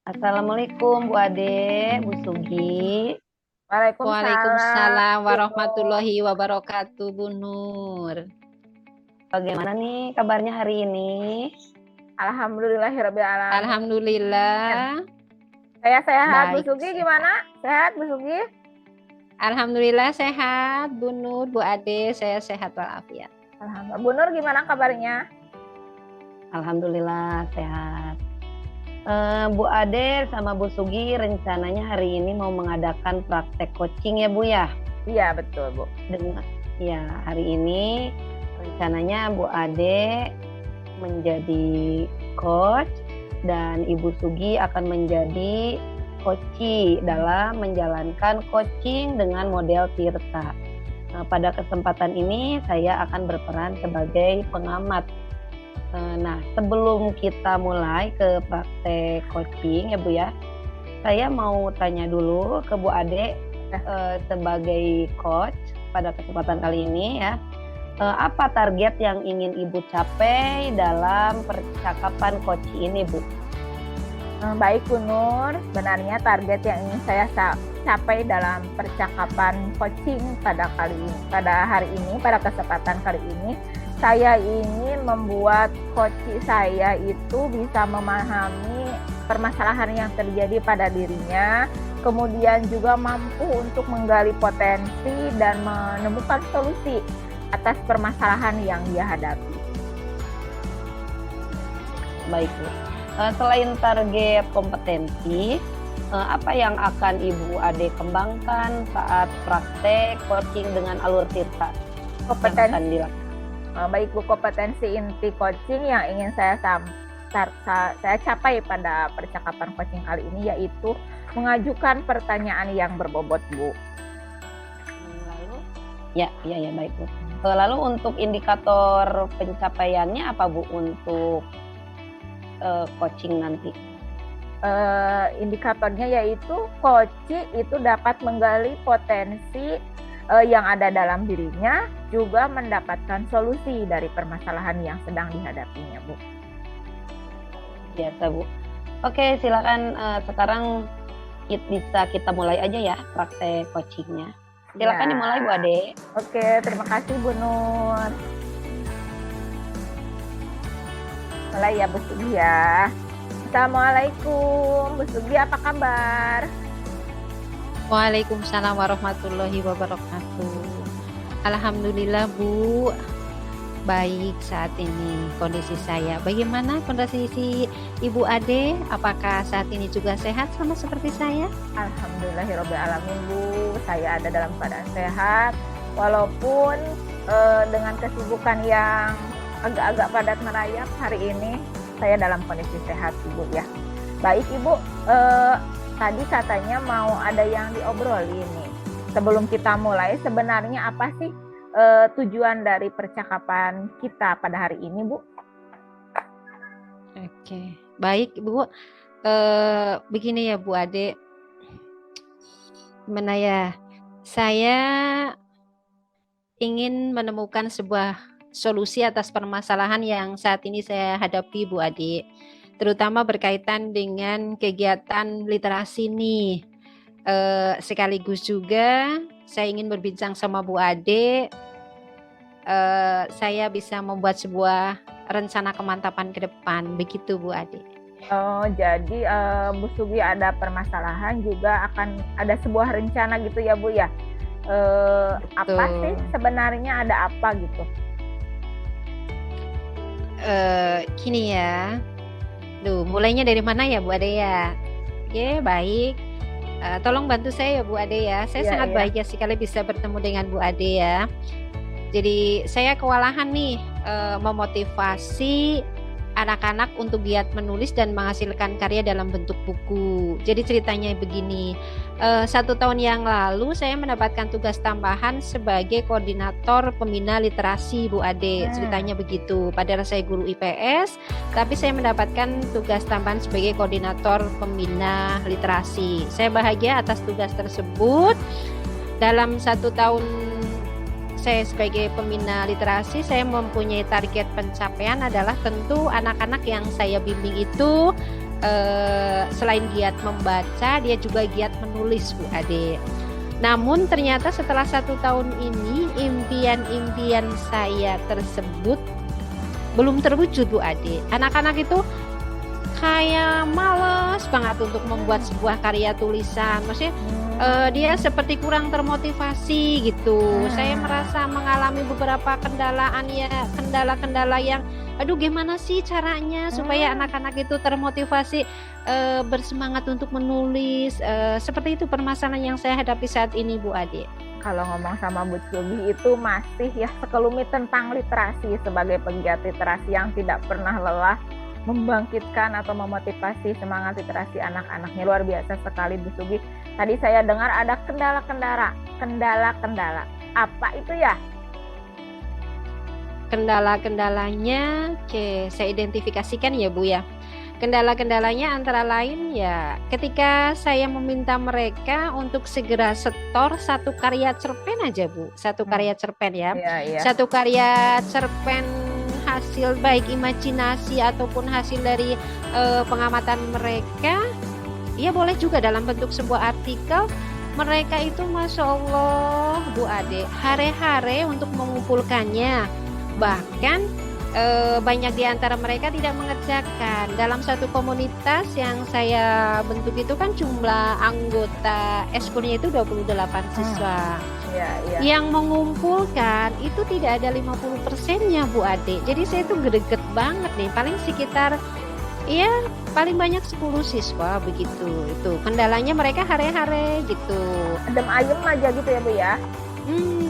Assalamualaikum Bu Ade, Bu Sugi. Waalaikumsalam, Waalaikumsalam Bu Nur. warahmatullahi wabarakatuh, Bu Nur. Bagaimana nih kabarnya hari ini? Alhamdulillahirrabbilalamin. Alhamdulillah. Saya sehat, Bu Baik, Sugi sehat. gimana? Sehat, Bu Sugi? Alhamdulillah sehat, Bu Nur, Bu Ade, saya sehat walafiat. Alhamdulillah. Bu Nur gimana kabarnya? Alhamdulillah sehat. Bu Ade sama Bu Sugi rencananya hari ini mau mengadakan praktek coaching ya Bu ya? Iya, betul, Bu. Ya, hari ini rencananya Bu Ade menjadi coach dan Ibu Sugi akan menjadi coachee dalam menjalankan coaching dengan model Tirta. Nah, pada kesempatan ini saya akan berperan sebagai pengamat. Nah, sebelum kita mulai ke praktek coaching ya Bu ya, saya mau tanya dulu ke Bu Ade sebagai coach pada kesempatan kali ini ya. Apa target yang ingin Ibu capai dalam percakapan coaching ini, Bu? Baik, Bu Nur. Sebenarnya target yang ingin saya capai dalam percakapan coaching pada hari ini, pada kesempatan kali ini, saya ingin membuat coaching saya itu bisa memahami permasalahan yang terjadi pada dirinya, kemudian juga mampu untuk menggali potensi dan menemukan solusi atas permasalahan yang dia hadapi. Baik, Bu. Selain target kompetensi, apa yang akan Ibu Ade kembangkan saat praktek coaching dengan alur Tirta? Kompetensi. Baik, Bu, kompetensi inti coaching yang ingin saya capai pada percakapan coaching kali ini yaitu mengajukan pertanyaan yang berbobot, Bu. Lalu, ya baik, Bu. Lalu untuk indikator pencapaiannya apa, Bu, untuk coaching nanti? Indikatornya yaitu coaching itu dapat menggali potensi yang ada dalam dirinya, juga mendapatkan solusi dari permasalahan yang sedang dihadapinya, Bu. Biasa, Bu. Oke, silakan sekarang bisa kita mulai aja ya praktek coachingnya. Silakan dimulai, Bu Ade. Oke, terima kasih, Bu Nur. Mulai ya, Bu Sugi ya. Assalamualaikum, Bu Sugi, apa kabar? Waalaikumsalam warahmatullahi wabarakatuh. Alhamdulillah, Bu. Baik saat ini kondisi saya. Bagaimana kondisi Ibu Ade? Apakah saat ini juga sehat sama seperti saya? Alhamdulillahirrabbilalamin, Bu. Saya ada dalam keadaan sehat. Walaupun dengan kesibukan yang agak-agak padat merayap hari ini, saya dalam kondisi sehat, Ibu ya. Baik, Ibu. Tadi katanya mau ada yang diobrolin nih. Sebelum kita mulai, sebenarnya apa sih tujuan dari percakapan kita pada hari ini, Bu? Oke, baik, Bu. Begini ya, Bu Ade. Gimana ya? Saya ingin menemukan sebuah solusi atas permasalahan yang saat ini saya hadapi, Bu Ade. Terutama berkaitan dengan kegiatan literasi nih. Sekaligus juga saya ingin berbincang sama Bu Ade. Saya bisa membuat sebuah rencana kemantapan ke depan, begitu Bu Ade. Oh, jadi Bu Sugi ada permasalahan juga akan ada sebuah rencana gitu ya, Bu ya. Apa sih sebenarnya, ada apa gitu? Gini ya. Mulainya dari mana ya, Bu Ade ya? Oke, baik. Tolong bantu saya ya, Bu Ade ya. Saya sangat bahagia sekali bisa bertemu dengan Bu Ade ya. Jadi saya kewalahan nih memotivasi anak-anak untuk giat menulis dan menghasilkan karya dalam bentuk buku. Jadi ceritanya begini, 1 tahun yang lalu saya mendapatkan tugas tambahan sebagai koordinator pembina literasi, Bu Ade. Ceritanya begitu. Padahal saya guru IPS, tapi saya mendapatkan tugas tambahan sebagai koordinator pembina literasi. Saya bahagia atas tugas tersebut. Dalam 1 tahun saya sebagai pembina literasi, saya mempunyai target pencapaian adalah tentu anak-anak yang saya bimbing itu selain giat membaca, dia juga giat menulis Bu Ade. Namun ternyata setelah 1 tahun ini impian-impian saya tersebut belum terwujud Bu Ade. Anak-anak itu kayak males banget untuk membuat sebuah karya tulisan. Maksudnya dia seperti kurang termotivasi gitu. Saya merasa mengalami beberapa kendala-kendala yang aduh gimana sih caranya supaya anak-anak itu termotivasi bersemangat untuk menulis. Seperti itu permasalahan yang saya hadapi saat ini Bu Ade. Kalau ngomong sama Bu Sugi itu masih ya sekelumit tentang literasi sebagai pegiat literasi yang tidak pernah lelah membangkitkan atau memotivasi semangat literasi anak-anaknya. Luar biasa sekali Bu Sugi. Tadi saya dengar ada kendala-kendala. Apa itu ya? Kendala-kendalanya, saya identifikasikan ya Bu ya. Kendala-kendalanya antara lain ya ketika saya meminta mereka untuk segera setor 1 karya cerpen aja Bu. 1 karya cerpen ya. Iya. 1 karya cerpen hasil baik imajinasi ataupun hasil dari pengamatan mereka. Ya boleh juga dalam bentuk sebuah artikel. Mereka itu Masya Allah Bu Ade hare-hare untuk mengumpulkannya. Bahkan banyak di antara mereka tidak mengerjakan. Dalam satu komunitas yang saya bentuk itu kan jumlah anggota eskulnya itu 28 siswa. Iya. Yang mengumpulkan itu tidak ada 50%-nya Bu Ade. Jadi saya itu greget banget nih. Paling sekitar paling banyak 10 siswa begitu. Itu kendalanya mereka hare-hare gitu. Adem ayem aja gitu ya Bu ya.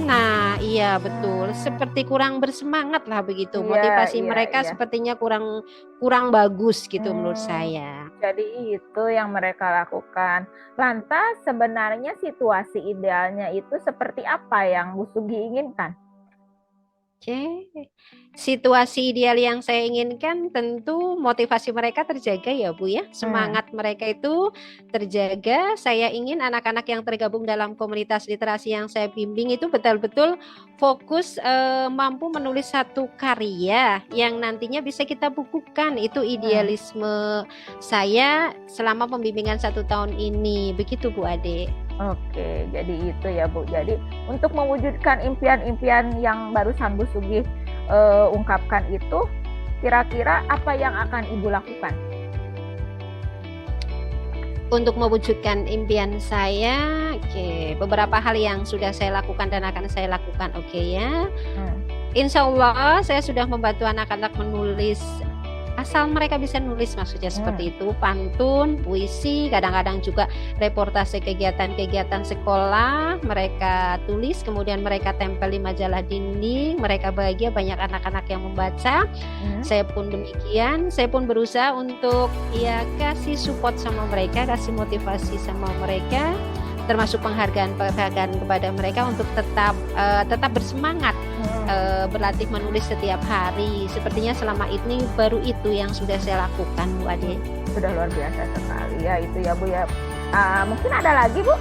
Nah iya betul, seperti kurang bersemangat lah begitu. Motivasi mereka sepertinya kurang bagus gitu menurut saya. Jadi itu yang mereka lakukan. Lantas sebenarnya situasi idealnya itu seperti apa yang Bu Sugi inginkan? Situasi ideal yang saya inginkan tentu motivasi mereka terjaga ya Bu ya. Semangat mereka itu terjaga. Saya ingin anak-anak yang tergabung dalam komunitas literasi yang saya bimbing itu betul-betul fokus mampu menulis 1 karya yang nantinya bisa kita bukukan. Itu idealisme saya selama pembimbingan 1 tahun ini. Begitu Bu Ade. Oke, jadi itu ya Bu. Jadi untuk mewujudkan impian-impian yang barusan Bu Sugi ungkapkan itu, kira-kira apa yang akan Ibu lakukan? Untuk mewujudkan impian saya, beberapa hal yang sudah saya lakukan dan akan saya lakukan, ya. Insya Allah saya sudah membantu anak-anak menulis. Asal mereka bisa nulis maksudnya seperti itu, pantun, puisi, kadang-kadang juga reportase kegiatan-kegiatan sekolah mereka tulis, kemudian mereka tempel di majalah dinding, mereka bahagia banyak anak-anak yang membaca. Saya pun demikian, saya pun berusaha untuk kasih support sama mereka, kasih motivasi sama mereka, termasuk penghargaan kepada mereka untuk tetap bersemangat berlatih menulis setiap hari. Sepertinya selama ini baru itu yang sudah saya lakukan Bu Ade. Sudah luar biasa sekali ya itu ya Bu ya. Mungkin ada lagi Bu?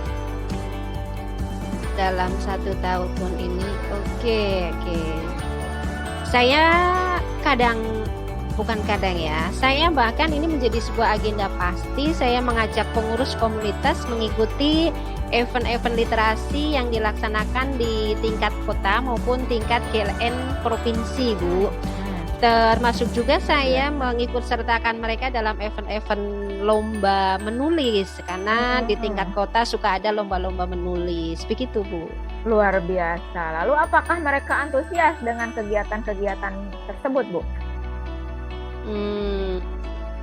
Dalam 1 tahun ini, oke. Saya saya bahkan ini menjadi sebuah agenda pasti. Saya mengajak pengurus komunitas mengikuti event-event literasi yang dilaksanakan di tingkat kota maupun tingkat GLN provinsi Bu. Termasuk juga saya mengikut sertakan mereka dalam event-event lomba menulis, karena di tingkat kota suka ada lomba-lomba menulis. Begitu Bu. Luar biasa. Lalu apakah mereka antusias dengan kegiatan-kegiatan tersebut Bu?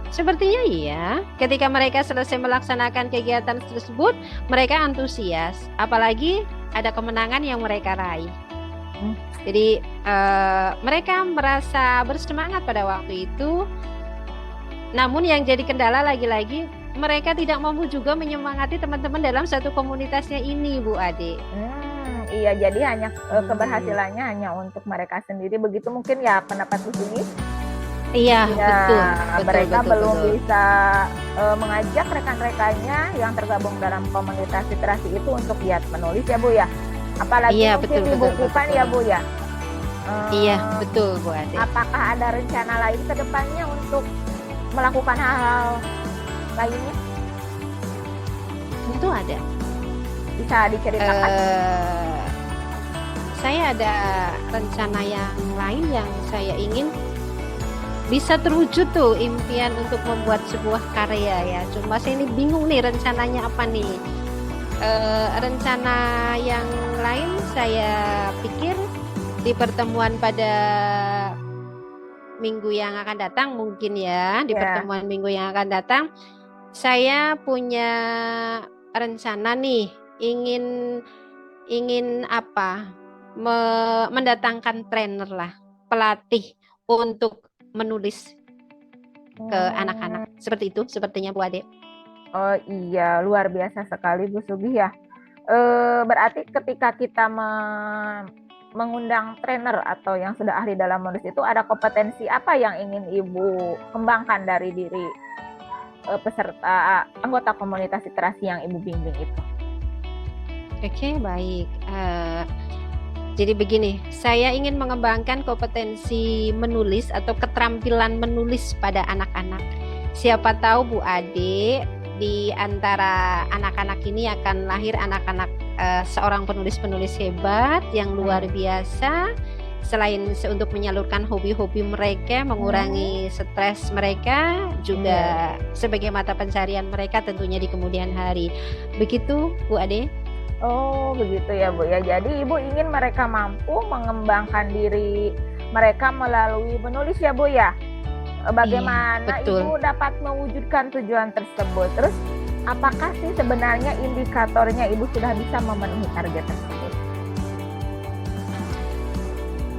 Sepertinya iya. Ketika mereka selesai melaksanakan kegiatan tersebut, mereka antusias. Apalagi ada kemenangan yang mereka raih. Jadi mereka merasa bersemangat pada waktu itu. Namun yang jadi kendala lagi-lagi, mereka tidak mampu juga menyemangati teman-teman dalam satu komunitasnya ini Bu Ade. Iya, jadi hanya keberhasilannya hanya untuk mereka sendiri. Begitu mungkin ya pendapat Bu Sugi? Iya, betul. Mereka belum bisa mengajak rekan-rekannya yang tergabung dalam komunitas literasi itu untuk giat menulis ya Bu ya. Apalagi mungkin dibukukan ya Bu ya. Iya, betul Bu Ade. Apakah ada rencana lain ke depannya untuk melakukan hal-hal lainnya? Tentu ada. Bisa diceritakan? Saya ada rencana yang lain yang saya ingin bisa terwujud tuh, impian untuk membuat sebuah karya ya. Cuma saya ini bingung nih rencananya apa nih. Rencana yang lain saya pikir di pertemuan pada minggu yang akan datang mungkin ya, di pertemuan minggu yang akan datang saya punya rencana nih, ingin apa? Mendatangkan trainer lah, pelatih untuk menulis ke anak-anak. Seperti itu sepertinya Bu Ade. Oh iya, luar biasa sekali Bu Sugi ya. Berarti ketika kita mengundang trainer atau yang sudah ahli dalam menulis itu, ada kompetensi apa yang ingin Ibu kembangkan dari diri peserta anggota komunitas literasi yang Ibu bimbing itu? Oke, baik. Jadi begini, saya ingin mengembangkan kompetensi menulis atau keterampilan menulis pada anak-anak. Siapa tahu Bu Ade, di antara anak-anak ini akan lahir anak-anak seorang penulis-penulis hebat yang luar biasa. Selain untuk menyalurkan hobi-hobi mereka, mengurangi stres mereka, juga sebagai mata pencarian mereka tentunya di kemudian hari. Begitu Bu Ade? Oh begitu ya Bu ya. Jadi Ibu ingin mereka mampu mengembangkan diri mereka melalui menulis ya Bu ya. Bagaimana Ibu dapat mewujudkan tujuan tersebut? Terus apakah sih sebenarnya indikatornya Ibu sudah bisa memenuhi target tersebut?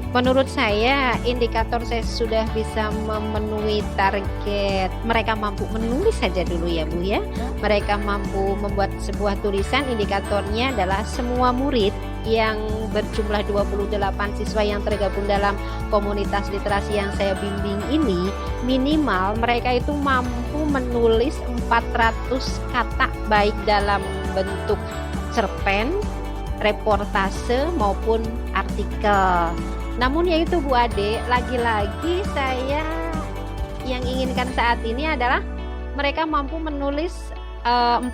Menurut saya indikator saya sudah bisa memenuhi target, mereka mampu menulis saja dulu ya Bu ya. Mereka mampu membuat sebuah tulisan, indikatornya adalah semua murid yang berjumlah 28 siswa yang tergabung dalam komunitas literasi yang saya bimbing ini, minimal mereka itu mampu menulis 400 kata baik dalam bentuk cerpen, reportase maupun artikel. Namun yaitu Bu Ade, lagi-lagi saya yang inginkan saat ini adalah mereka mampu menulis 400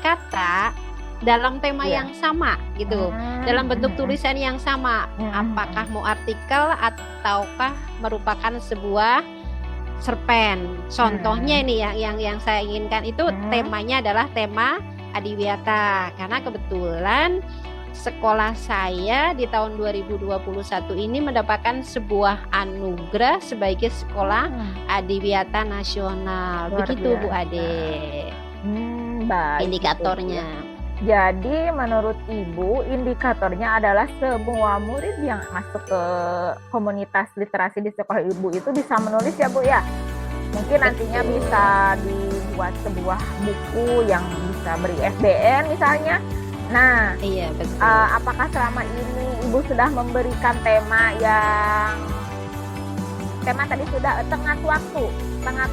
kata dalam tema yang sama gitu, dalam bentuk tulisan yang sama, apakah mau artikel ataukah merupakan sebuah cerpen. Contohnya ini yang saya inginkan itu temanya adalah tema adiwiyata, karena kebetulan sekolah saya di tahun 2021 ini mendapatkan sebuah anugerah sebagai sekolah adiwiyata nasional. Begitu Bu Ade. Baik, indikatornya. Jadi menurut Ibu indikatornya adalah semua murid yang masuk ke komunitas literasi di sekolah Ibu itu bisa menulis ya Bu ya. Mungkin nantinya bisa dibuat sebuah buku yang bisa beri FBN misalnya. Nah, iya betul. Apakah selama ini Ibu sudah memberikan tema tadi sudah tengah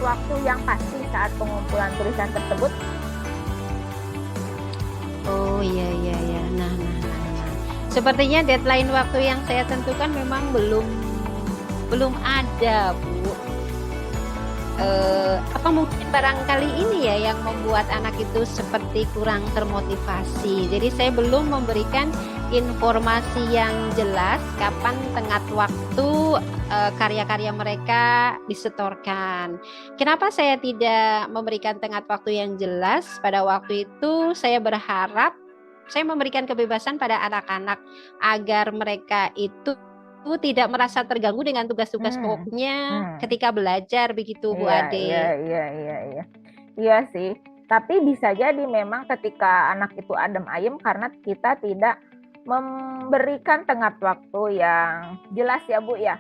waktu yang pasti saat pengumpulan tulisan tersebut? Oh iya. Nah. Sepertinya deadline waktu yang saya tentukan memang belum ada Bu. Apa mungkin barangkali ini ya yang membuat anak itu seperti kurang termotivasi. Jadi saya belum memberikan informasi yang jelas kapan tenggat waktu karya-karya mereka disetorkan. Kenapa saya tidak memberikan tenggat waktu yang jelas? Pada waktu itu saya berharap saya memberikan kebebasan pada anak-anak agar mereka itu tidak merasa terganggu dengan tugas-tugas pokoknya ketika belajar, begitu Bu Ade. Iya sih. Tapi bisa jadi memang ketika anak itu adem ayem karena kita tidak memberikan tenggat waktu yang jelas ya Bu ya.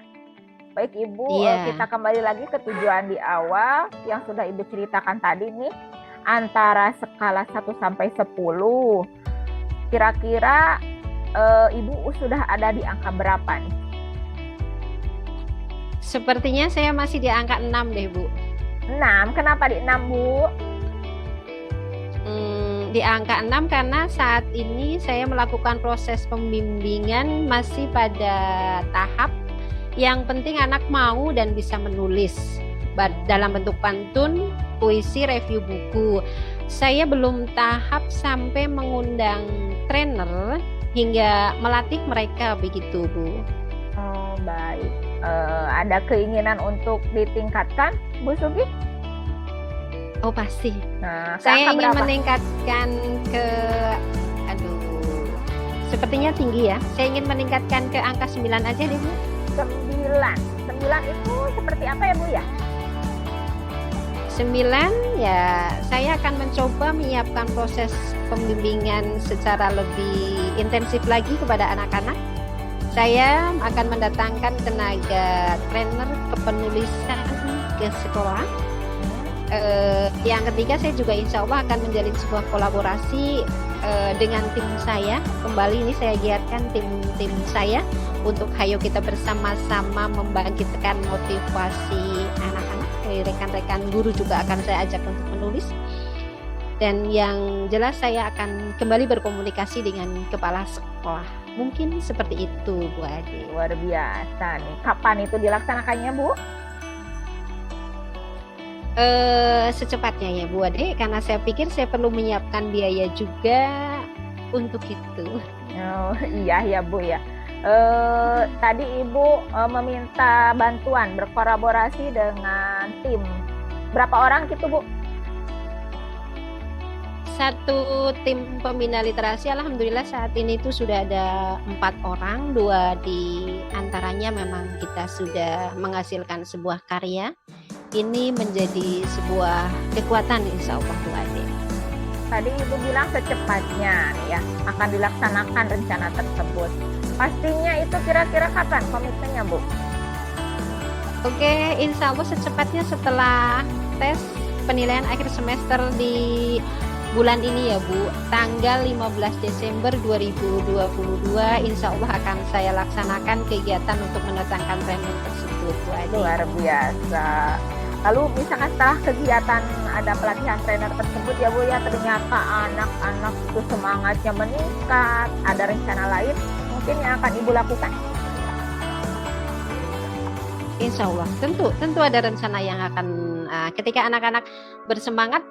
Baik Ibu, kita kembali lagi ke tujuan di awal yang sudah Ibu ceritakan tadi nih, antara skala 1 sampai 10. Kira-kira Ibu sudah ada di angka berapa nih? Sepertinya saya masih di angka 6 deh Bu. 6? Kenapa di 6 Bu? Di angka 6 karena saat ini saya melakukan proses pembimbingan masih pada tahap yang penting anak mau dan bisa menulis. dalam bentuk pantun, puisi, review buku. Saya belum tahap sampai mengundang trainer hingga melatih mereka begitu, Bu. Oh, baik. Ada keinginan untuk ditingkatkan, Bu Sugi? Oh, pasti. Nah, Saya ingin berapa? meningkatkan ke, aduh, sepertinya tinggi ya. Saya ingin meningkatkan ke angka 9 aja deh, Bu. 9. 9 itu seperti apa ya, Bu ya? 9 ya, saya akan mencoba menyiapkan proses pembimbingan secara lebih intensif lagi kepada anak-anak. Saya akan mendatangkan tenaga trainer kepenulisan ke sekolah. Yang ketiga, saya juga insya Allah akan menjalin sebuah kolaborasi dengan tim saya. Kembali ini saya giatkan tim saya untuk hayo kita bersama-sama membangkitkan motivasi anak-anak. Rekan-rekan guru juga akan saya ajak untuk menulis. Dan yang jelas saya akan kembali berkomunikasi dengan kepala sekolah. Mungkin seperti itu, Bu Ade. Luar biasa nih. Kapan itu dilaksanakannya, Bu? Secepatnya ya, Bu Ade, karena saya pikir saya perlu menyiapkan biaya juga untuk itu. Oh, iya ya, Bu ya. Tadi Ibu meminta bantuan berkolaborasi dengan tim. Berapa orang gitu, Bu? Satu tim pembina literasi, alhamdulillah saat ini itu sudah ada 4 orang, 2 di antaranya memang kita sudah menghasilkan sebuah karya. Ini menjadi sebuah kekuatan insya Allah, Bu Ade. Tadi Ibu bilang secepatnya ya akan dilaksanakan rencana tersebut. Pastinya itu kira-kira kapan komitmennya, Bu? Oke, insya Allah secepatnya setelah tes penilaian akhir semester di bulan ini ya, Bu. Tanggal 15 Desember 2022 insya Allah akan saya laksanakan kegiatan untuk mendatangkan trainer tersebut, Bu Ade. Luar biasa. Lalu misalkan setelah kegiatan ada pelatihan trainer tersebut ya, Bu ya, ternyata anak-anak itu semangatnya meningkat, ada rencana lain mungkin yang akan Ibu lakukan? Insya Allah, tentu ada rencana yang akan ketika anak-anak bersemangat,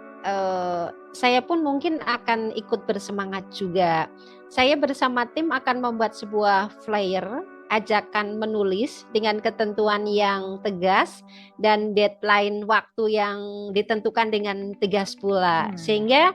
saya pun mungkin akan ikut bersemangat juga. Saya bersama tim akan membuat sebuah flyer ajakan menulis dengan ketentuan yang tegas dan deadline waktu yang ditentukan dengan tegas pula, sehingga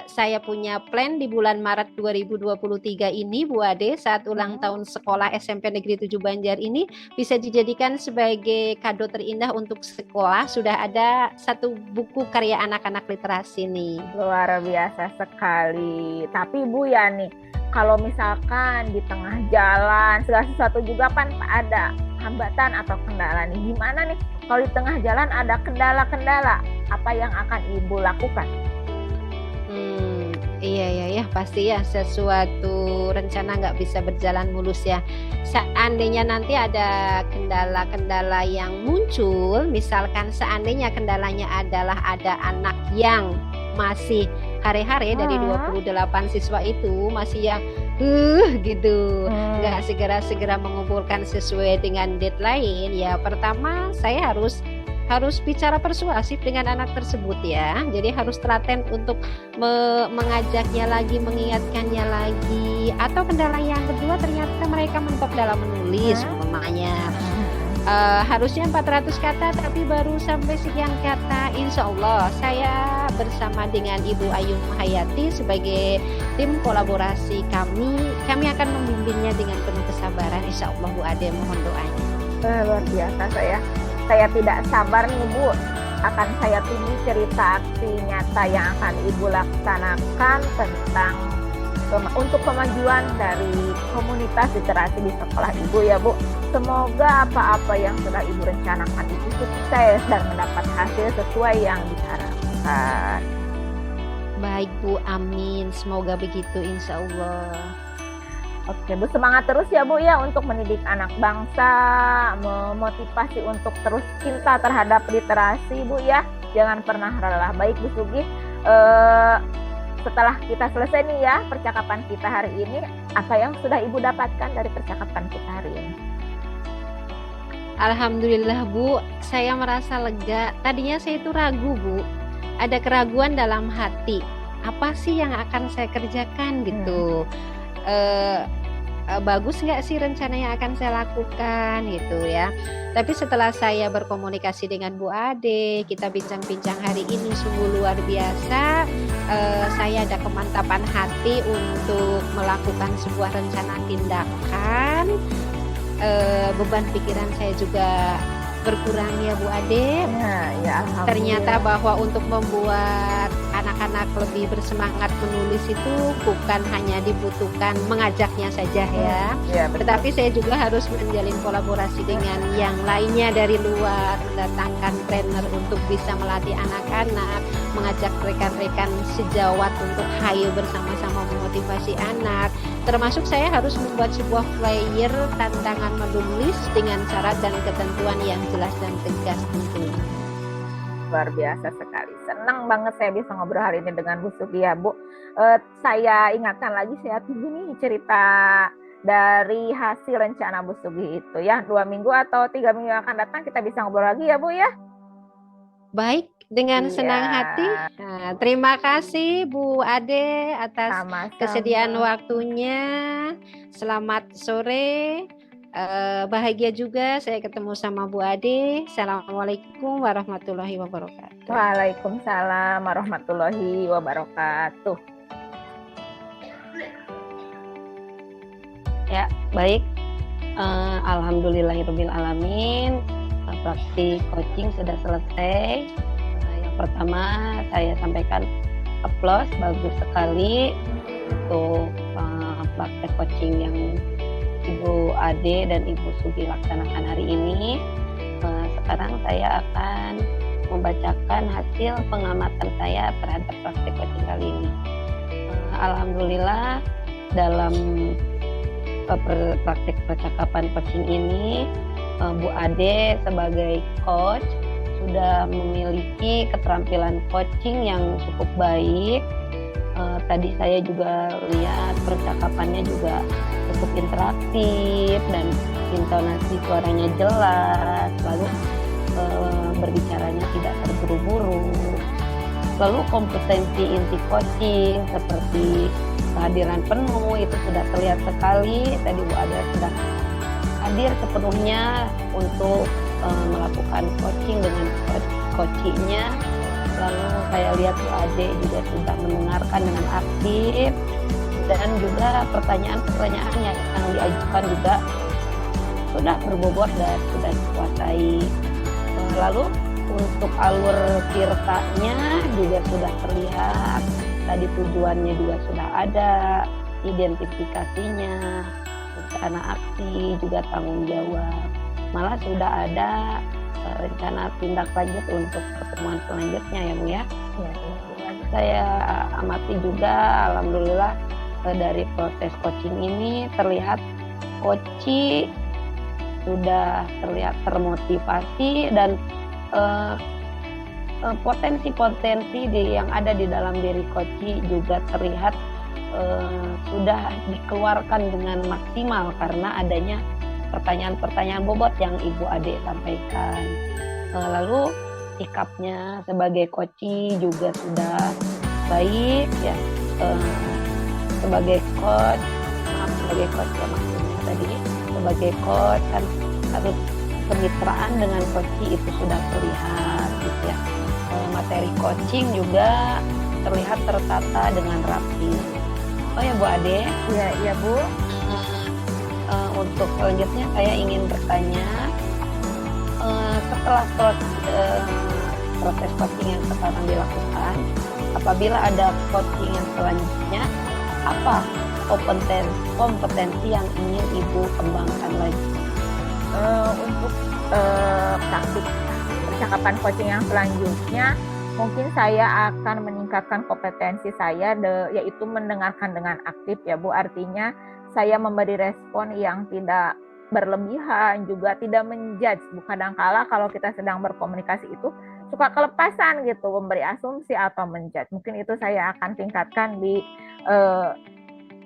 saya punya plan di bulan Maret 2023 ini, Bu Ade, saat ulang tahun sekolah SMP Negeri 7 Banjar ini bisa dijadikan sebagai kado terindah untuk sekolah. Sudah ada satu buku karya anak-anak literasi nih. Luar biasa sekali. Tapi Bu ya nih, kalau misalkan di tengah jalan segala sesuatu juga kan ada hambatan atau kendala nih. Gimana nih kalau di tengah jalan ada kendala-kendala? Apa yang akan Ibu lakukan? Iya pasti ya, sesuatu rencana nggak bisa berjalan mulus ya. Seandainya nanti ada kendala-kendala yang muncul, misalkan seandainya kendalanya adalah ada anak yang masih hare-hare dari 28 siswa itu masih yang gitu, nggak segera mengumpulkan sesuai dengan deadline, ya pertama saya harus bicara persuasif dengan anak tersebut ya. Jadi harus telaten untuk mengajaknya lagi, mengingatkannya lagi. Atau kendala yang kedua, ternyata mereka mentok dalam menulis umpamanya. Harusnya 400 kata tapi baru sampai sekian kata. Insya Allah saya bersama dengan Ibu Ayu Mahayati sebagai tim kolaborasi kami akan membimbingnya dengan penuh kesabaran. Insya Allah, Bu Ade, mohon doanya. Luar biasa. Saya tidak sabar nih, Bu. Akan saya tunggu cerita aksi nyata yang akan Ibu laksanakan tentang untuk kemajuan dari komunitas literasi di sekolah Ibu ya, Bu. Semoga apa-apa yang sudah Ibu rencanakan itu sukses dan mendapat hasil sesuai yang diharapkan. Baik, Bu, amin. Semoga begitu, insya Allah. Oke, Bu, semangat terus ya, Bu ya, untuk mendidik anak bangsa, memotivasi untuk terus cinta terhadap literasi, Bu ya. Jangan pernah lelah. Baik, Bu Sugi, setelah kita selesai nih ya percakapan kita hari ini, apa yang sudah Ibu dapatkan dari percakapan kita hari ini? Alhamdulillah Bu, saya merasa lega. Tadinya saya itu ragu Bu, ada keraguan dalam hati. Apa sih yang akan saya kerjakan gitu? Eh, Bagus nggak sih rencana yang akan saya lakukan gitu ya. Tapi setelah saya berkomunikasi dengan Bu Ade, kita bincang-bincang hari ini sungguh luar biasa. Saya ada kemantapan hati untuk melakukan sebuah rencana tindakan. Beban pikiran saya juga berkurang ya Bu Ade. Ya, alhamdulillah. Ternyata bahwa untuk membuat anak-anak lebih bersemangat menulis itu bukan hanya dibutuhkan mengajaknya saja ya, tetapi saya juga harus menjalin kolaborasi dengan yang lainnya dari luar, mendatangkan trainer untuk bisa melatih anak-anak, mengajak rekan-rekan sejawat untuk hayo bersama-sama memotivasi anak. Termasuk saya harus membuat sebuah flyer tantangan menulis dengan syarat dan ketentuan yang jelas dan tegas tentunya. Luar biasa sekali. Senang banget saya bisa ngobrol hari ini dengan Bu Sugi ya Bu. Saya ingatkan lagi, saya tunggu nih cerita dari hasil rencana Bu Sugi itu ya. 2 minggu atau 3 minggu yang akan datang kita bisa ngobrol lagi ya Bu ya. Baik, dengan senang hati. Nah, terima kasih Bu Ade atas kesediaan waktunya. Selamat sore. Bahagia juga saya ketemu sama Bu Ade. Assalamualaikum warahmatullahi wabarakatuh. Waalaikumsalam warahmatullahi wabarakatuh. Ya, baik. Alhamdulillahirabbil alamin. Praktik coaching sudah selesai. Yang pertama saya sampaikan aplaus, bagus sekali untuk praktek coaching yang Ibu Ade dan Ibu Sugi laksanakan hari ini. Sekarang saya akan membacakan hasil pengamatan saya terhadap praktek coaching kali ini. Alhamdulillah dalam praktek percakapan coaching ini, Bu Ade sebagai coach sudah memiliki keterampilan coaching yang cukup baik. Tadi saya juga lihat percakapannya juga cukup interaktif dan intonasi suaranya jelas, lalu berbicaranya tidak terburu-buru. Lalu kompetensi inti coaching seperti kehadiran penuh itu sudah terlihat sekali. Tadi Bu Ade sudah hadir sepenuhnya untuk melakukan coaching dengan coachingnya. Lalu saya lihat Bu Ade juga sudah mendengarkan dengan aktif, dan juga pertanyaan-pertanyaan yang diajukan juga sudah berbobot dan sudah dikuasai. Lalu untuk alur ceritanya juga sudah terlihat, tadi tujuannya juga sudah ada, identifikasinya, rencana aksi, juga tanggung jawab. Malah sudah ada rencana tindak lanjut untuk pertemuan selanjutnya ya Bu ya. Saya amati juga alhamdulillah dari proses coaching ini terlihat coach sudah terlihat termotivasi dan potensi-potensi yang ada di dalam diri coach juga terlihat sudah dikeluarkan dengan maksimal karena adanya pertanyaan-pertanyaan bobot yang Ibu Ade sampaikan. Lalu sikapnya sebagai coach juga sudah baik ya. Sebagai coach ya maksudnya tadi, sebagai coach kan harus kemitraan dengan coach itu sudah terlihat gitu ya. Materi coaching juga terlihat tertata dengan rapi. Oh ya Bu Ade. Iya Bu. Untuk selanjutnya saya ingin bertanya, setelah proses coaching yang sekarang dilakukan, apabila ada coaching yang selanjutnya, apa kompetensi yang ingin Ibu kembangkan lagi? Untuk praktik percakapan coaching yang selanjutnya, mungkin saya akan meningkatkan kompetensi saya, yaitu mendengarkan dengan aktif ya Bu. Artinya saya memberi respon yang tidak berlebihan, juga tidak menjudge. Kadangkala kalau kita sedang berkomunikasi itu suka kelepasan gitu, memberi asumsi atau menjudge. Mungkin itu saya akan tingkatkan di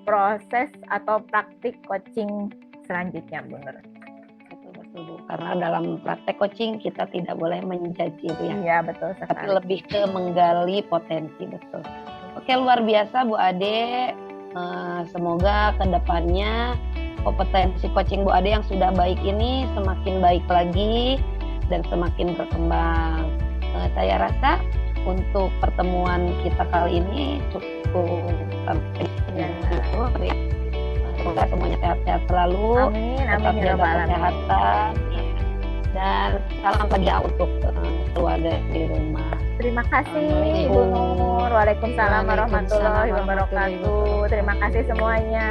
proses atau praktik coaching selanjutnya, benar. betul Bu. Karena dalam praktek coaching kita tidak boleh menjudge Ibu ya. Iya, betul Tapi sekali. lebih ke menggali potensi, betul. Oke, luar biasa Bu Ade. Semoga kedepannya kompetensi coaching Bu Ade yang sudah baik ini semakin baik lagi dan semakin berkembang. Saya rasa untuk pertemuan kita kali ini cukup sampai Ya. semoga semuanya sehat-sehat selalu, Amin, tetap amin ya jaga Rabbal alamin. kesehatan, dan salam kerja untuk keluarga di rumah. Terima kasih Assalamualaikum. Ibu Nur. Waalaikumsalam Waalaikumsalam warahmatullahi warahmatullahi wabarakatuh. Terima kasih semuanya.